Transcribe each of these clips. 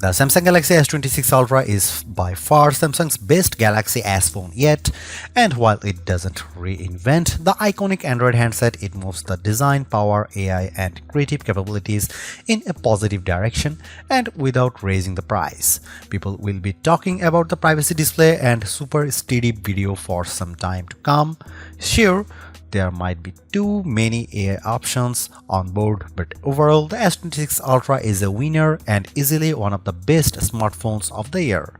The Samsung Galaxy S26 Ultra is by far Samsung's best Galaxy S phone yet, and while it doesn't reinvent the iconic Android handset, it moves the design, power, AI, and creative capabilities in a positive direction and without raising the price. People will be talking about the privacy display and super steady video for some time to come. Sure, there might be too many AI options on board, but overall the S26 Ultra is a winner and easily one of the best smartphones of the year.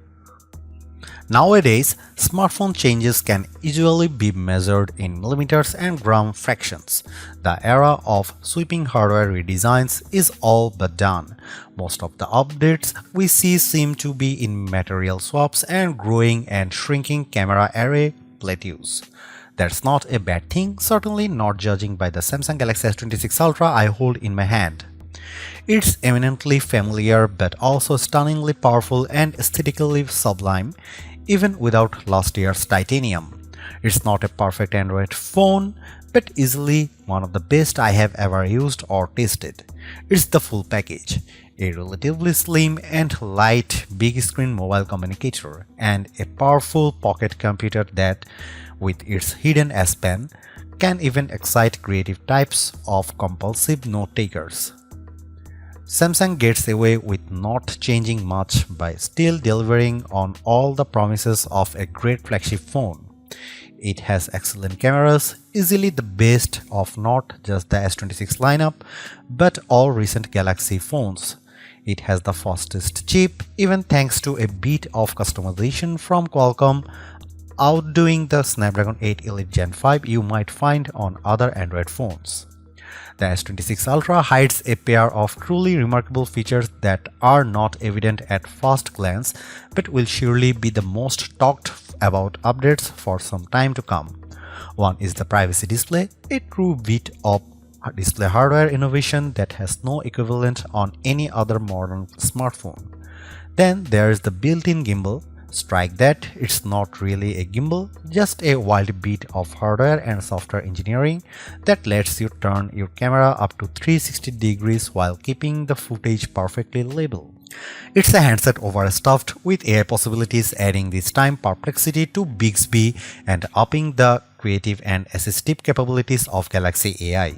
Nowadays, smartphone changes can usually be measured in millimeters and gram fractions. The era of sweeping hardware redesigns is all but done. Most of the updates we see seem to be in material swaps and growing and shrinking camera array plateaus. That's not a bad thing, certainly not judging by the Samsung Galaxy S26 Ultra I hold in my hand. It's eminently familiar but also stunningly powerful and aesthetically sublime, even without last year's titanium. It's not a perfect Android phone, but easily one of the best I have ever used or tested. It's the full package. A relatively slim and light big screen mobile communicator, and a powerful pocket computer that, with its hidden S Pen, can even excite creative types of compulsive note-takers. Samsung gets away with not changing much by still delivering on all the promises of a great flagship phone. It has excellent cameras, easily the best of not just the S26 lineup, but all recent Galaxy phones. It has the fastest chip, even thanks to a bit of customization from Qualcomm, outdoing the Snapdragon 8 Elite Gen 5 you might find on other Android phones. The S26 Ultra hides a pair of truly remarkable features that are not evident at first glance, but will surely be the most talked about updates for some time to come. One is the privacy display, a true bit of display hardware innovation that has no equivalent on any other modern smartphone. Then there is the built-in gimbal. Strike that, it's not really a gimbal, just a wild bit of hardware and software engineering that lets you turn your camera up to 360 degrees while keeping the footage perfectly labeled. It's a handset overstuffed with AI possibilities, adding this time perplexity to Bixby and upping the creative and assistive capabilities of Galaxy AI.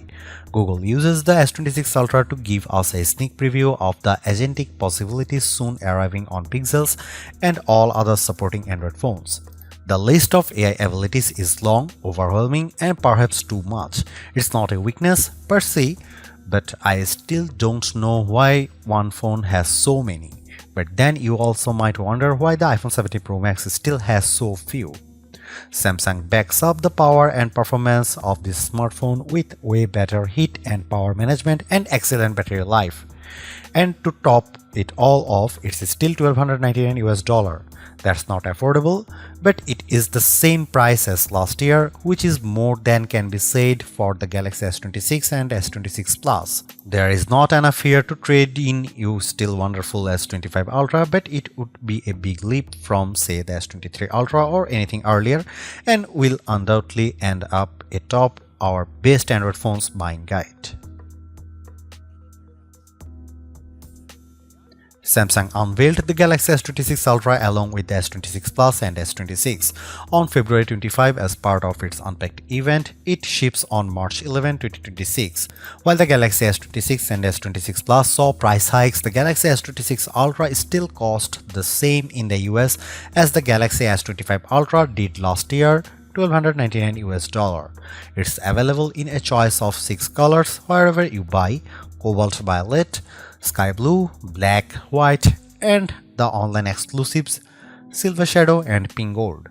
Google uses the S26 Ultra to give us a sneak preview of the agentic possibilities soon arriving on Pixels and all other supporting Android phones. The list of AI abilities is long, overwhelming, and perhaps too much. It's not a weakness per se, but I still don't know why one phone has so many. But then you also might wonder why the iPhone 17 Pro Max still has so few. Samsung backs up the power and performance of this smartphone with way better heat and power management and excellent battery life. And to top it all off, it's still $1,299 US. That's not affordable, but it is the same price as last year, which is more than can be said for the Galaxy S26 and S26 Plus. There is not enough here to trade in your still wonderful S25 Ultra, but it would be a big leap from, say, the S23 Ultra or anything earlier, and will undoubtedly end up atop our best Android phones buying guide. Samsung unveiled the Galaxy S26 Ultra along with the S26 Plus and S26 on February 25 as part of its Unpacked event. It ships on March 11, 2026. While the Galaxy S26 and S26 Plus saw price hikes, the Galaxy S26 Ultra still cost the same in the US as the Galaxy S25 Ultra did last year, $1,299 US. It's available in a choice of 6 colors wherever you buy: cobalt violet, sky blue, black, white, and the online exclusives silver shadow and pink gold.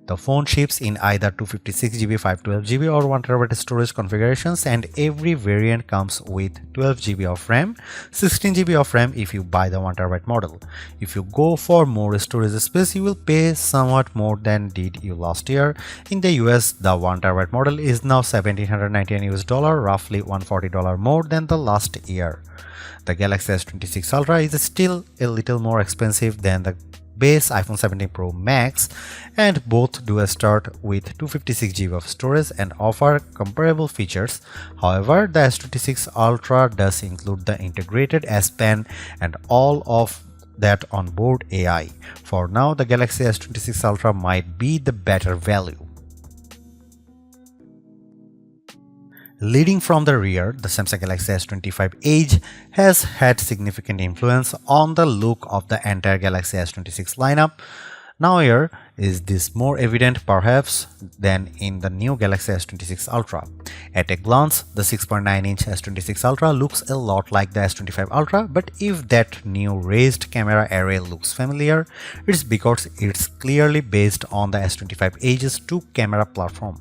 The phone ships in either 256GB, 512GB or 1TB storage configurations, and every variant comes with 12GB of RAM, 16GB of RAM if you buy the 1TB model. If you go for more storage space, you will pay somewhat more than did you last year. In the US, the 1TB model is now $1,799 US, roughly $140 more than the last year. The Galaxy S26 Ultra is still a little more expensive than the base iPhone 17 Pro Max, and both do start with 256GB of storage and offer comparable features. However, the S26 Ultra does include the integrated S Pen and all of that onboard AI. For now, the Galaxy S26 Ultra might be the better value. Leading from the rear, the Samsung Galaxy S25 Edge has had significant influence on the look of the entire Galaxy S26 lineup. Now here is this more evident perhaps than in the new Galaxy S26 Ultra. At a glance, the 6.9-inch S26 Ultra looks a lot like the S25 Ultra, but if that new raised camera array looks familiar, it's because it's clearly based on the S25 Edge's 2-camera platform.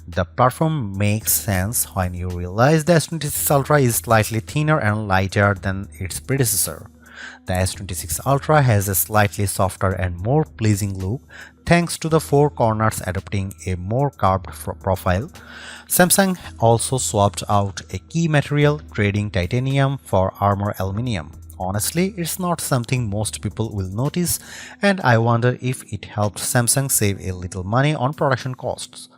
The platform makes sense when you realize the S26 Ultra is slightly thinner and lighter than its predecessor. The S26 Ultra has a slightly softer and more pleasing look thanks to the 4 corners adopting a more curved profile. Samsung also swapped out a key material, trading titanium for armor aluminum. Honestly, it's not something most people will notice, and I wonder if it helped Samsung save a little money on production costs.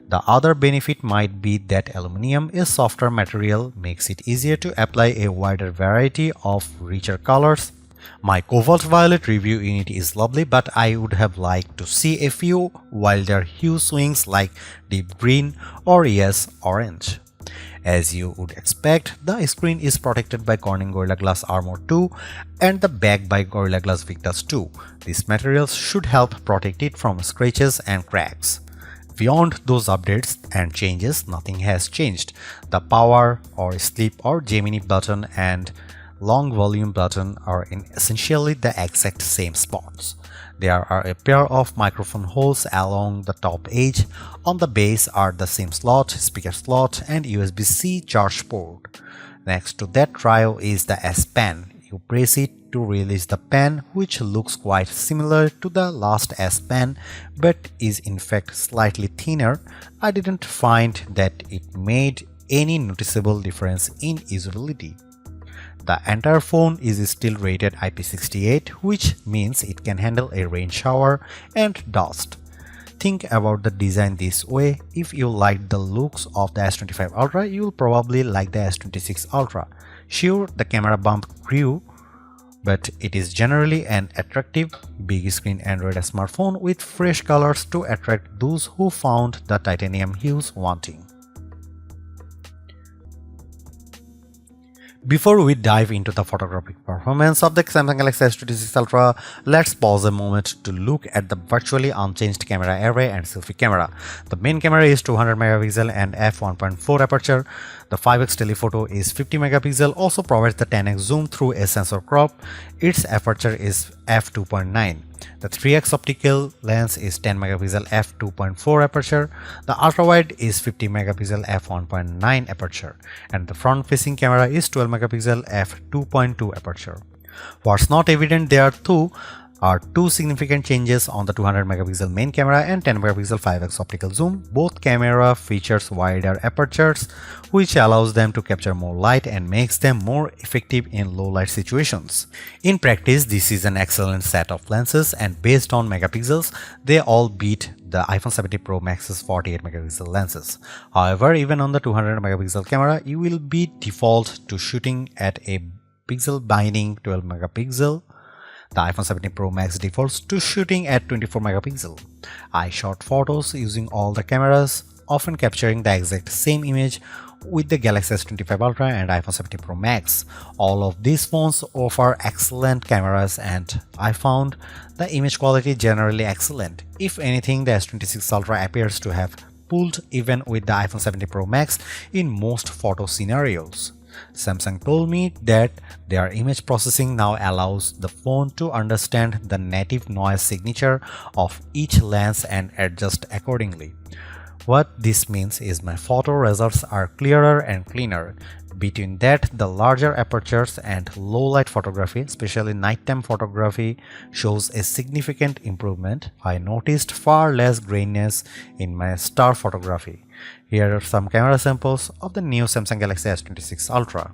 The other benefit might be that aluminum, a softer material, makes it easier to apply a wider variety of richer colors. My cobalt violet review unit is lovely, but I would have liked to see a few wilder hue swings like deep green or yes, orange. As you would expect, the screen is protected by Corning Gorilla Glass Armor 2 and the back by Gorilla Glass Victus 2. These materials should help protect it from scratches and cracks. Beyond those updates and changes, nothing has changed. The power or sleep or Gemini button and long volume button are in essentially the exact same spots. There are a pair of microphone holes along the top edge. On the base are the SIM slot, speaker slot, and USB-C charge port. Next to that trio is the S Pen. You press it to release the pen, which looks quite similar to the last S Pen but is in fact slightly thinner. I didn't find that it made any noticeable difference in usability. The entire phone is still rated IP68, which means it can handle a rain shower and dust. Think about the design this way: if you liked the looks of the S25 Ultra, you'll probably like the S26 Ultra. Sure, the camera bump grew, but it is generally an attractive, big screen Android smartphone with fresh colors to attract those who found the titanium hues wanting. Before we dive into the photographic performance of the Samsung Galaxy S26 Ultra, let's pause a moment to look at the virtually unchanged camera array and selfie camera. The main camera is 200 megapixel and f1.4 aperture. The 5x telephoto is 50 megapixel, also provides the 10x zoom through a sensor crop. Its aperture is f2.9. The 3x optical lens is 10 megapixel f2.4 aperture. The ultra-wide is 50 megapixel f1.9 aperture, and the front-facing camera is 12 megapixel f2.2 aperture. What's not evident there are two significant changes on the 200 megapixel main camera and 10 megapixel 5x optical zoom. Both camera features wider apertures, which allows them to capture more light and makes them more effective in low light situations. In practice, this is an excellent set of lenses, and based on megapixels, they all beat the iPhone 17 Pro Max's 48 megapixel lenses. However, even on the 200 megapixel camera, you will be default to shooting at a pixel binding 12 megapixel. The iPhone 17 Pro Max defaults to shooting at 24 megapixel. I shot photos using all the cameras, often capturing the exact same image with the Galaxy S25 Ultra and iPhone 17 Pro Max. All of these phones offer excellent cameras, and I found the image quality generally excellent. If anything, the S26 Ultra appears to have pulled even with the iPhone 17 Pro Max in most photo scenarios. Samsung told me that their image processing now allows the phone to understand the native noise signature of each lens and adjust accordingly. What this means is my photo results are clearer and cleaner. Between that, the larger apertures and low light photography, especially nighttime photography, shows a significant improvement. I noticed far less graininess in my star photography. Here are some camera samples of the new Samsung Galaxy S26 Ultra.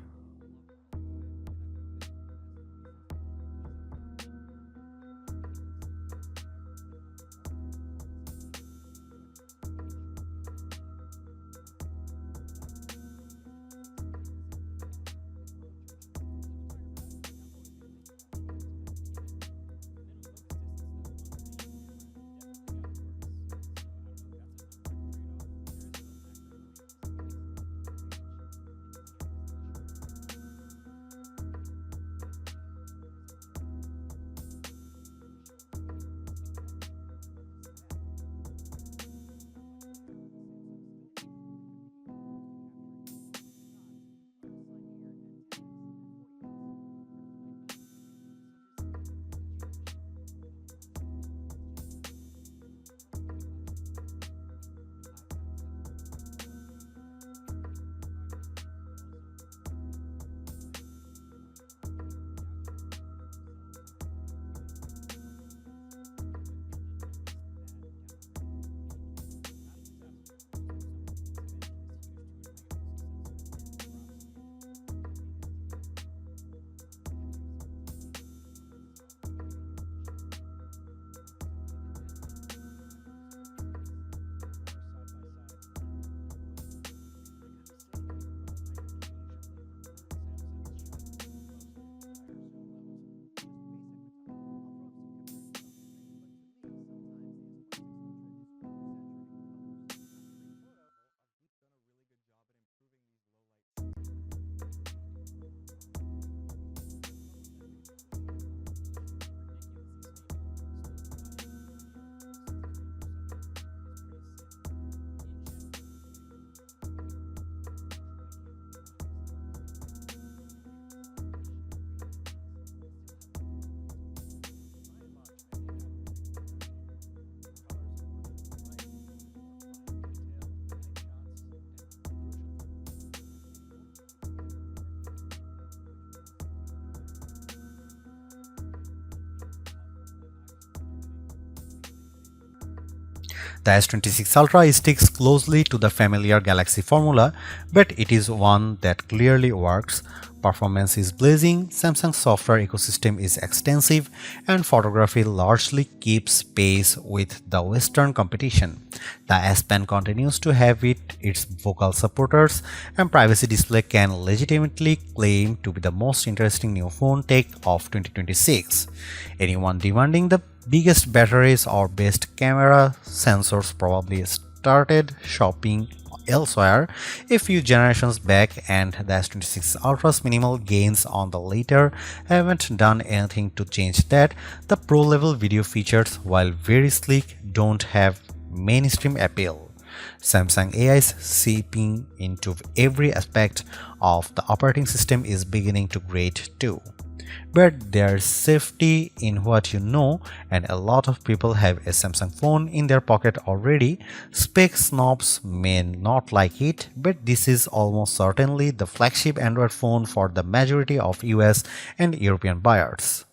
The S26 Ultra sticks closely to the familiar Galaxy formula, but it is one that clearly works. Performance is blazing, Samsung's software ecosystem is extensive, and photography largely keeps pace with the Western competition. The S Pen continues to have its vocal supporters, and Privacy Display can legitimately claim to be the most interesting new phone tech of 2026. Anyone demanding the biggest batteries or best camera sensors probably started shopping elsewhere a few generations back, and the S26 Ultra's minimal gains on the later haven't done anything to change that. The pro-level video features, while very sleek, don't have mainstream appeal. Samsung AI's seeping into every aspect of the operating system is beginning to grate too. But there's safety in what you know, and a lot of people have a Samsung phone in their pocket already. Spec snobs may not like it, but this is almost certainly the flagship Android phone for the majority of US and European buyers.